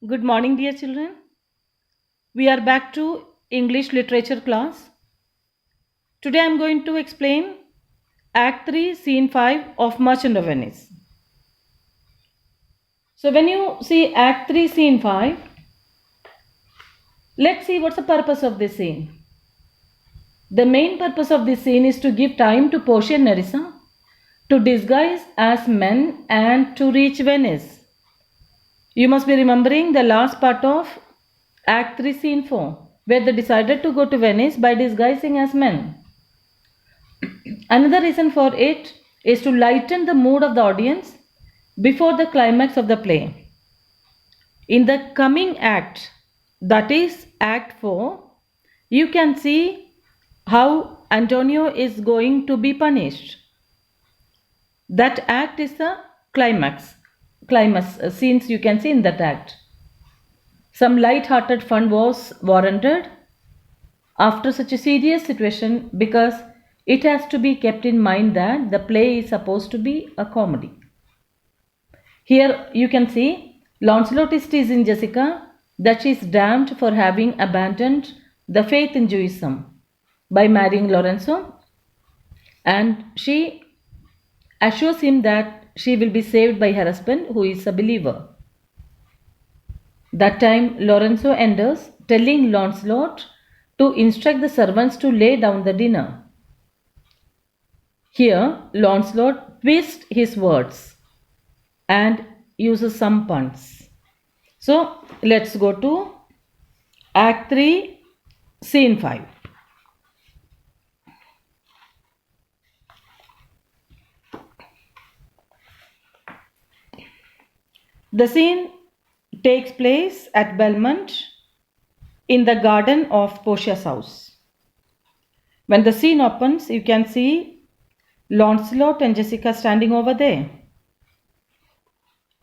Good morning, dear children. We are back to English literature class. Today I am going to explain Act 3, Scene 5 of Merchant of Venice. So, when you see Act 3, Scene 5, let's see what's the purpose of this scene. The main purpose of this scene is to give time to Portia and Nerissa to disguise as men and to reach Venice. You must be remembering the last part of Act 3, Scene 4, where they decided to go to Venice by disguising as men. Another reason for it is to lighten the mood of the audience before the climax of the play. In the coming act, that is Act 4, you can see how Antonio is going to be punished. That act is the climax scenes you can see in that act. Some light-hearted fun was warranted after such a serious situation because it has to be kept in mind that the play is supposed to be a comedy. Here you can see Lancelot is teasing Jessica that she is damned for having abandoned the faith in Judaism by marrying Lorenzo, and she assures him that she will be saved by her husband who is a believer. That time Lorenzo enters telling Lancelot to instruct the servants to lay down the dinner. Here Lancelot twists his words and uses some puns. So let's go to Act 3, Scene 5. The scene takes place at Belmont in the garden of Portia's house. When the scene opens, you can see Lancelot and Jessica standing over there.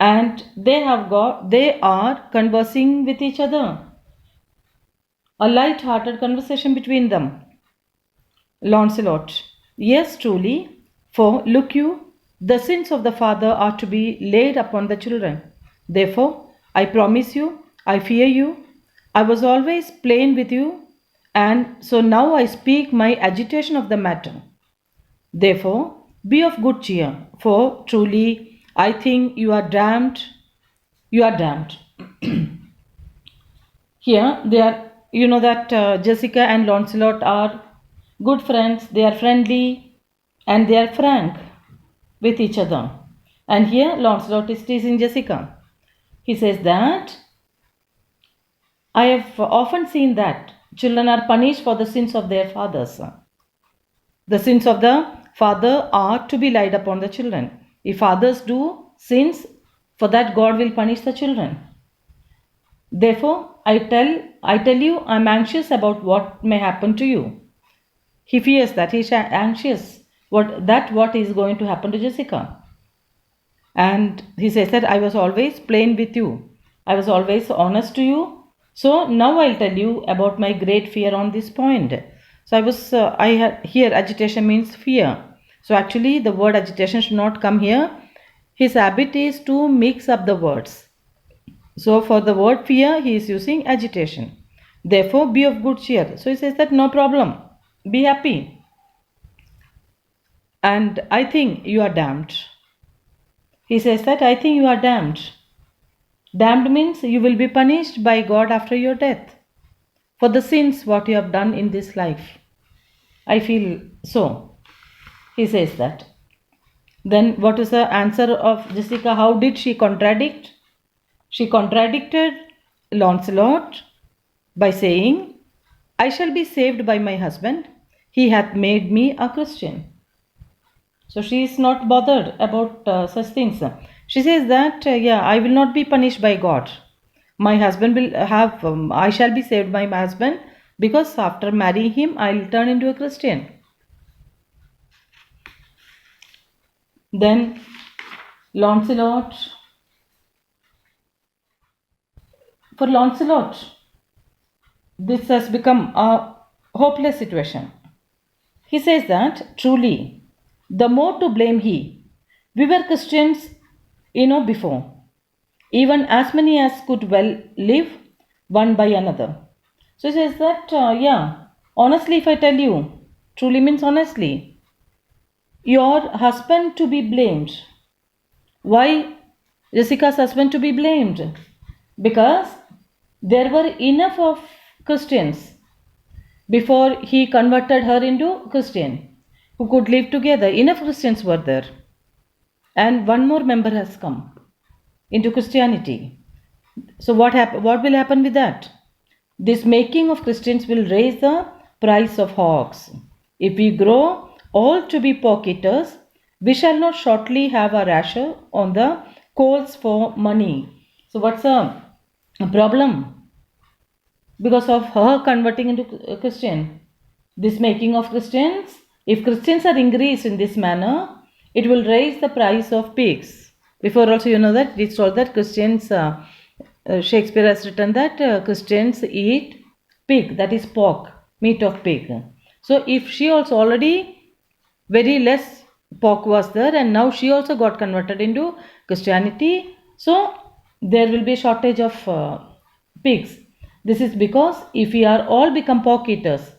And they are conversing with each other. A light-hearted conversation between them. Lancelot: yes, truly, for look you, the sins of the father are to be laid upon the children. Therefore, I promise you, I fear you, I was always plain with you, and so now I speak my agitation of the matter. Therefore, be of good cheer, for truly I think you are damned. You are damned. Here, they are. You know that Jessica and Lancelot are good friends. They are friendly, and they are frank with each other. And here, Lancelot is teasing Jessica. He says that I have often seen that children are punished for the sins of their fathers. The sins of the father are to be laid upon the children. If fathers do sins, for that God will punish the children. Therefore, I tell you, I am anxious about what may happen to you. He fears that he is anxious what is going to happen to Jessica. And he says that I was always plain with you. I was always honest to you. So now I'll tell you about my great fear on this point. So here agitation means fear. So actually the word agitation should not come here. His habit is to mix up the words. So for the word fear, he is using agitation. Therefore, be of good cheer. So he says that no problem. Be happy. And I think you are damned. He says that I think you are damned. Damned means you will be punished by God after your death for the sins what you have done in this life. I feel so. He says that. Then what is the answer of Jessica? How did she contradict? She contradicted Lancelot by saying, I shall be saved by my husband. He hath made me a Christian. So she is not bothered about such things. She says that, I will not be punished by God. My husband will have, I shall be saved by my husband because after marrying him, I will turn into a Christian. Then Lancelot. For Lancelot, this has become a hopeless situation. He says that, truly, the more to blame he. We were Christians, before. even as many as could well live one by another. So he says that, honestly, if I tell you, truly means honestly, your husband to be blamed. Why Jessica's husband to be blamed? Because there were enough of Christians before he converted her into Christian who could live together. Enough Christians were there. And one more member has come into Christianity. So what will happen with that? This making of Christians will raise the price of hogs. If we grow all to be pork eaters, we shall not shortly have a rasher on the coals for money. So what's a problem? Because of her converting into a Christian. This making of Christians, if Christians are increased in this manner, it will raise the price of pigs. Before also you know that it's told that Christians, Shakespeare has written that Christians eat pig, that is pork, meat of pig. So if she also already very less pork was there and now she also got converted into Christianity, so there will be a shortage of pigs. This is because if we are all become pork eaters,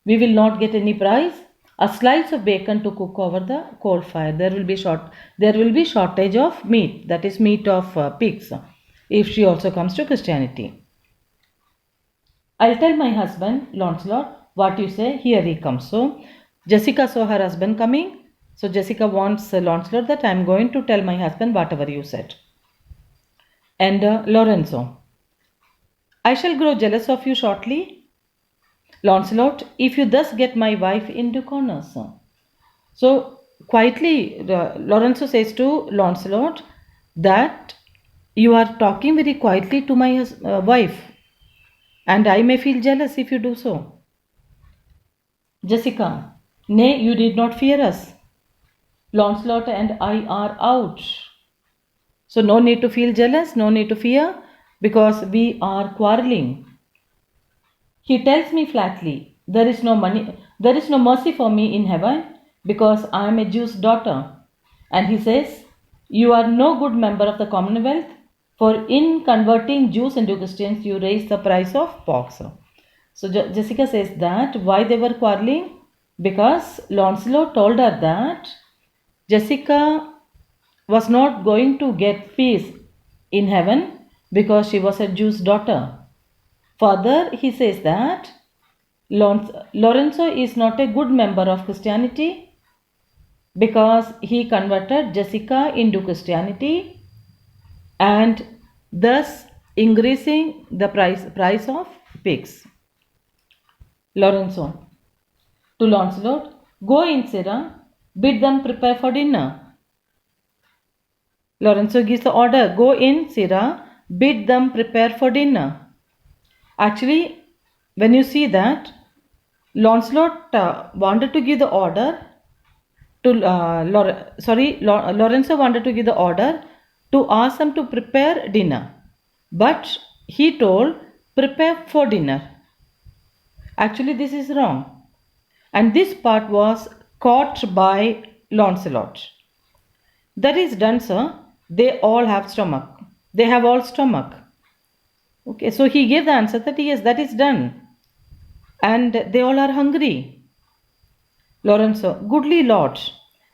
we will not get any price. A slice of bacon to cook over the coal fire. There will be shortage of meat, that is meat of pigs, if she also comes to Christianity. I'll tell my husband, Lancelot, what you say. Here he comes. So Jessica saw her husband coming. So Jessica wants Lancelot that I'm going to tell my husband whatever you said. And Lorenzo, I shall grow jealous of you shortly. Lancelot, if you thus get my wife into corners. So quietly, Lorenzo says to Lancelot that you are talking very quietly to my wife, and I may feel jealous if you do so. Jessica, nay, you did not fear us. Lancelot and I are out. So no need to feel jealous, no need to fear, because we are quarreling. He tells me flatly, there is no mercy for me in heaven because I am a Jew's daughter. And he says, you are no good member of the Commonwealth, for in converting Jews into Christians, you raise the price of pork. So Jessica says that why they were quarreling? Because Lancelot told her that Jessica was not going to get peace in heaven because she was a Jew's daughter. Further, he says that Lorenzo is not a good member of Christianity because he converted Jessica into Christianity and thus increasing the price of pigs. Lorenzo to Lancelot, go in, Sirrah, bid them prepare for dinner. Lorenzo gives the order, go in, Sirrah, bid them prepare for dinner. Actually, when you see that, Lancelot wanted to give the order to Lorenzo wanted to give the order to ask them to prepare dinner, but he told prepare for dinner. Actually, this is wrong, and this part was caught by Lancelot. That is done, sir. They all have stomach. They have all stomach. Okay, so he gave the answer that yes, that is done. And they all are hungry. Lorenzo, goodly Lord,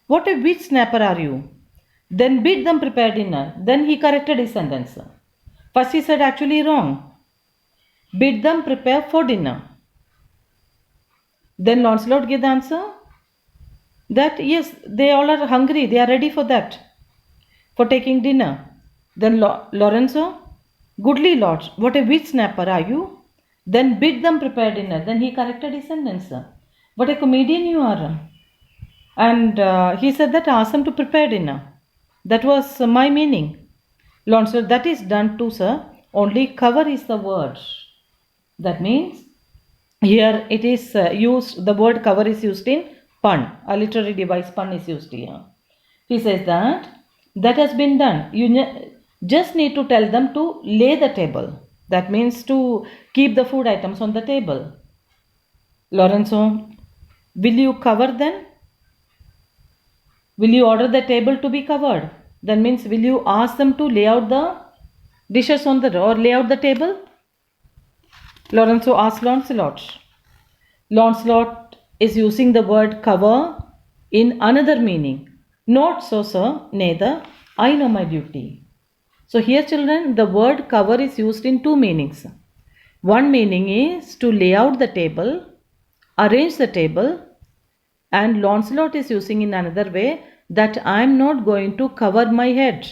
what a witch snapper are you? Then bid them prepare dinner. Then he corrected his sentence. First he said actually wrong. Bid them prepare for dinner. Then Lancelot gave the answer that yes, they all are hungry. They are ready for that, for taking dinner. Then Lorenzo, goodly Lord, what a witch snapper are you? Then bid them prepare dinner. Then he corrected his sentence. What a comedian you are. And he said that ask them to prepare dinner. That was my meaning. Lancelot, that is done too, sir. Only cover is the word. That means here it is used, the word cover is used in pun. A literary device pun is used here. He says that has been done. You just need to tell them to lay the table. That means to keep the food items on the table. Lorenzo, will you cover then? Will you order the table to be covered? That means will you ask them to lay out the dishes on the or lay out the table? Lorenzo asked Lancelot. Lancelot is using the word cover in another meaning. Not so, sir, neither. I know my duty. So here, children, the word cover is used in two meanings. One meaning is to lay out the table, arrange the table, and Lancelot is using in another way that I am not going to cover my head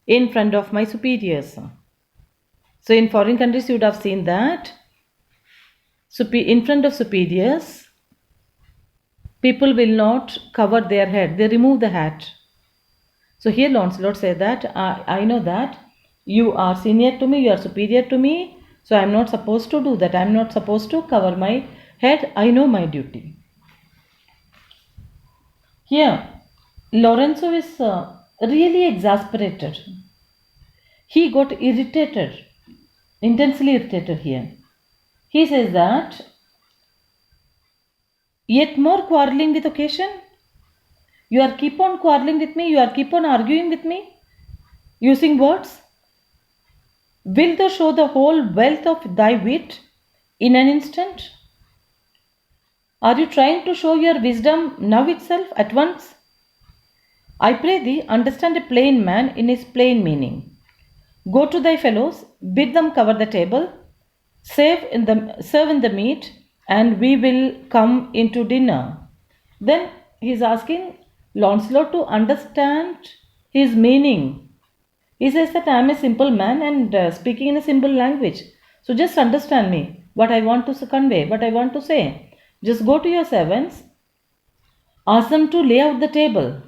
in front of my superiors. So in foreign countries you would have seen that in front of superiors people will not cover their head, they remove the hat. So here Lancelot said that I know that you are senior to me, you are superior to me, so I am not supposed to do that. I am not supposed to cover my head. I know my duty. Here Lorenzo is really exasperated. He got irritated, intensely irritated here. He says that, yet more quarreling with occasion. You are keep on quarreling with me, you are keep on arguing with me, using words. Wilt thou show the whole wealth of thy wit in an instant? Are you trying to show your wisdom now itself, at once? I pray thee, understand a plain man in his plain meaning. Go to thy fellows, bid them cover the table, serve in the meat, and we will come into dinner. Then he is asking Lancelot to understand his meaning. He says that I am a simple man and speaking in a simple language. So just understand me, what I want to convey, what I want to say. Just go to your servants, ask them to lay out the table,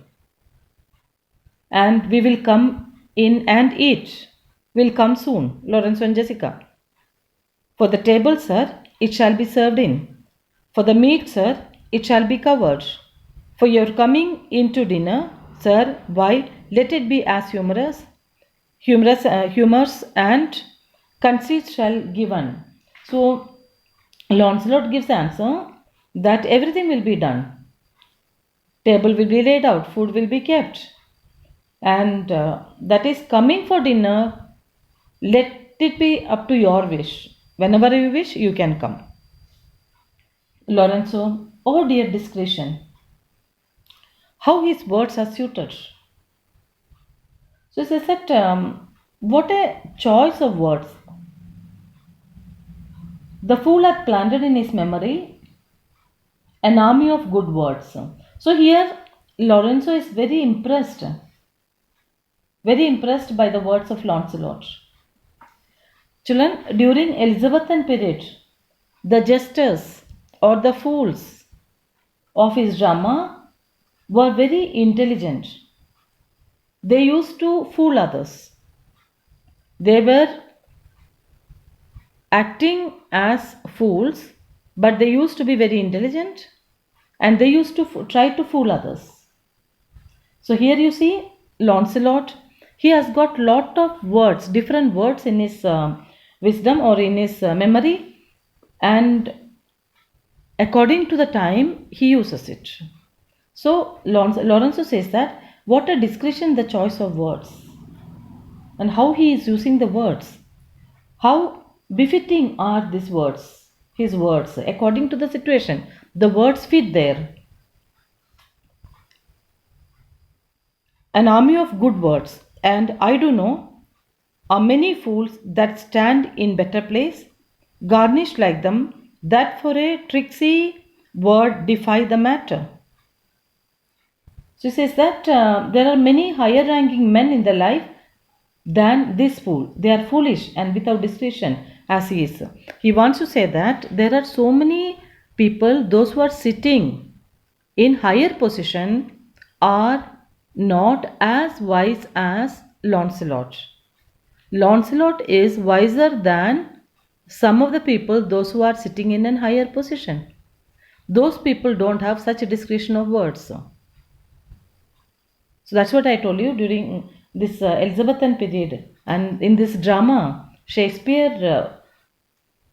and we will come in and eat. We'll come soon, Lorenzo and Jessica. For the table, sir, it shall be served in. For the meat, sir, it shall be covered. For your coming into dinner, sir, why, let it be as humorous and conceit shall given. So Lancelot gives the answer that everything will be done. Table will be laid out, food will be kept, and that is coming for dinner. Let it be up to your wish. Whenever you wish, you can come. Lorenzo, oh dear discretion, how his words are suited. So he says that what a choice of words. The fool hath planted in his memory an army of good words. So here Lorenzo is very impressed by the words of Lancelot. Children, during Elizabethan period, the jesters or the fools of his drama were very intelligent. They used to fool others. They were acting as fools, but they used to be very intelligent and they used to try to fool others. So here you see Lancelot, he has got lot of words, different words in his wisdom or in his memory, and according to the time he uses it. So Lorenzo says that what a discretion the choice of words, and how he is using the words, how befitting are these words, his words, according to the situation, the words fit there. An army of good words, and I do know are many fools that stand in better place, garnished like them, that for a tricksy word defy the matter. So he says that there are many higher ranking men in the life than this fool. They are foolish and without discretion as he is. He wants to say that there are so many people, those who are sitting in higher position are not as wise as Lancelot. Lancelot is wiser than some of the people, those who are sitting in a higher position. Those people don't have such a discretion of words. So that's what I told you during this Elizabethan period. And in this drama, Shakespeare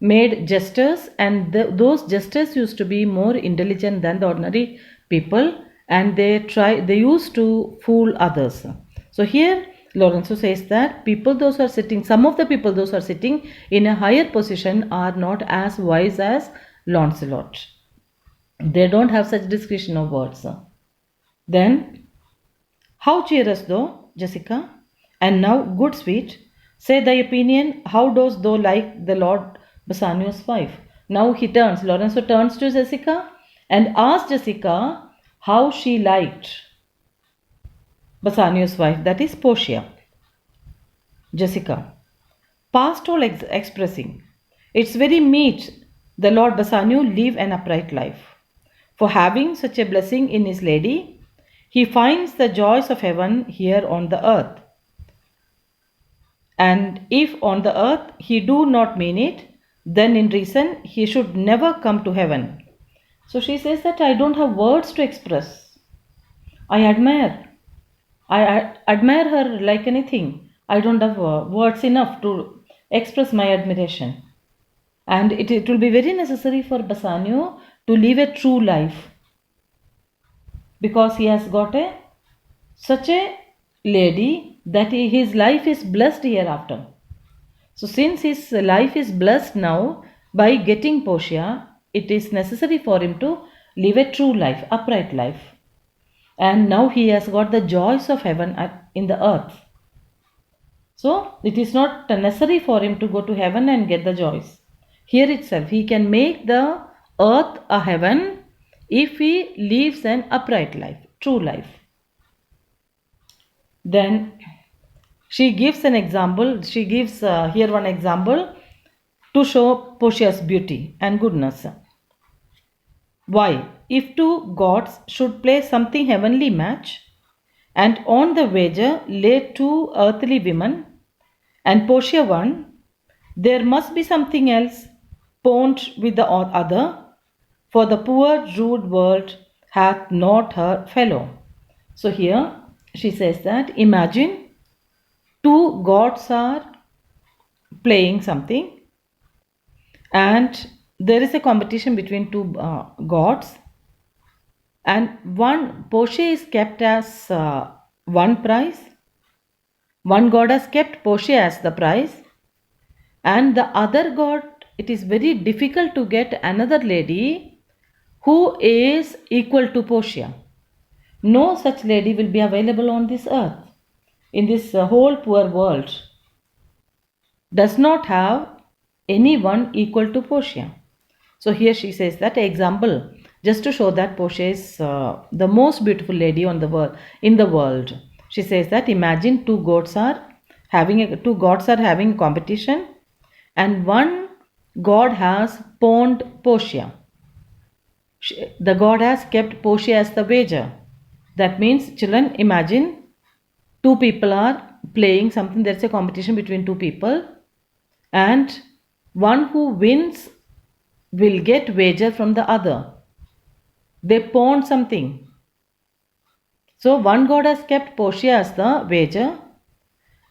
made jesters, and those jesters used to be more intelligent than the ordinary people, and they used to fool others. So here Lorenzo says that some of the people those who are sitting in a higher position are not as wise as Lancelot. They don't have such discretion of words. Then, how cheerous though, Jessica? And now, good sweet, say thy opinion, how dost thou like the Lord Bassanio's wife? Now Lorenzo turns to Jessica and asks Jessica how she liked Bassanio's wife, that is Portia. Jessica, past all expressing, it's very meet the Lord Bassanio live an upright life. For having such a blessing in his lady, he finds the joys of heaven here on the earth. And if on the earth he do not mean it, then in reason he should never come to heaven. So she says that I don't have words to express. I admire her like anything. I don't have words enough to express my admiration. And it will be very necessary for Bassanio to live a true life, because he has got such a lady that his life is blessed hereafter. So since his life is blessed now by getting Portia, it is necessary for him to live a true life, upright life. And now he has got the joys of heaven in the earth. So it is not necessary for him to go to heaven and get the joys. Here itself, he can make the earth a heaven if he lives an upright life, true life. Then she gives an example. She gives here one example to show Portia's beauty and goodness. Why? If two gods should play something heavenly match, and on the wager lay two earthly women, and Portia won, there must be something else pawned with the other, for the poor rude world hath not her fellow. So here she says that imagine two gods are playing something, and there is a competition between two gods, and Portia is kept as one prize. One god has kept Portia as the prize, and the other god, it is very difficult to get another lady who is equal to Portia. No such lady will be available on this earth. In this whole poor world, does not have anyone equal to Portia. So here she says that example, just to show that Portia is the most beautiful lady in the world. She says that imagine two gods are having competition, and one god has pawned Portia. The god has kept Portia as the wager. That means, children, imagine two people are playing something. There's a competition between two people, and one who wins will get wager from the other. They pawned something. So one god has kept Portia as the wager,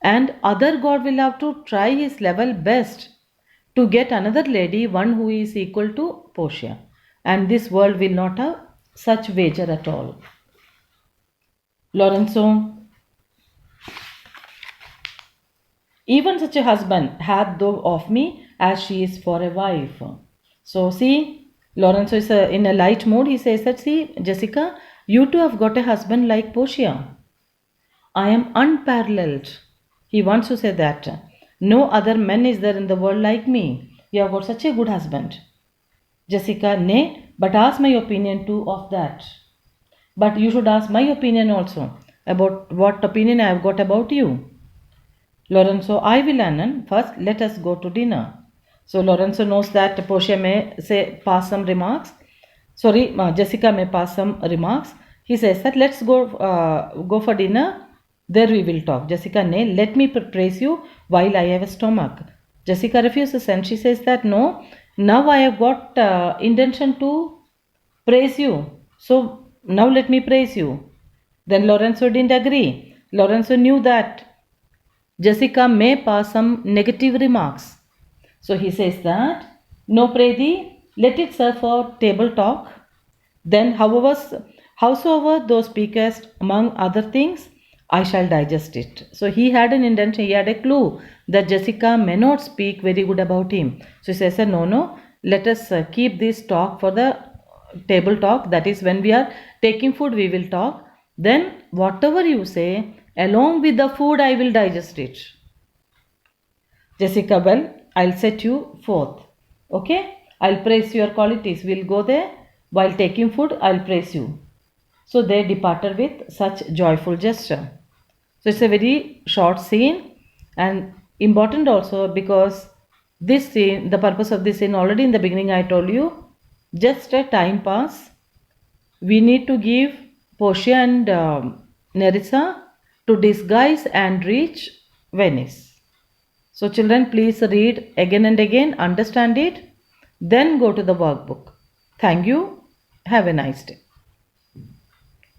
and other god will have to try his level best to get another lady, one who is equal to Portia. And this world will not have such wager at all. Lorenzo, even such a husband hath thou of me, as she is for a wife. So see, Lorenzo is in a light mood. He says that, see, Jessica, you too have got a husband like Portia. I am unparalleled. He wants to say that. No other man is there in the world like me. You have got such a good husband. Jessica, nay, but ask my opinion too of that. But you should ask my opinion also about what opinion I have got about you. Lorenzo, I will, Annan. First, let us go to dinner. So Lorenzo knows that Portia may pass some remarks. Jessica may pass some remarks. He says that let's go for dinner. There we will talk. Jessica, nay, let me praise you while I have a stomach. Jessica refuses, and she says that no, now I have got intention to praise you. So now let me praise you. Then Lorenzo didn't agree. Lorenzo knew that Jessica may pass some negative remarks. So he says that, no, pray thee, let it serve for table talk. Then howsoever thou speakest among other things, I shall digest it. So he had an intention, he had a clue that Jessica may not speak very good about him. So he says, no, let us keep this talk for the table talk. That is, when we are taking food, we will talk. Then whatever you say, along with the food, I will digest it. Jessica, well, I'll set you forth. Okay? I'll praise your qualities. We'll go there. While taking food, I'll praise you. So they departed with such joyful gesture. So it's a very short scene and important also, because this scene, the purpose of this scene, already in the beginning I told you, just a time pass. We need to give Portia and Nerissa to disguise and reach Venice. So children, please read again and again, understand it, then go to the workbook. Thank you. Have a nice day.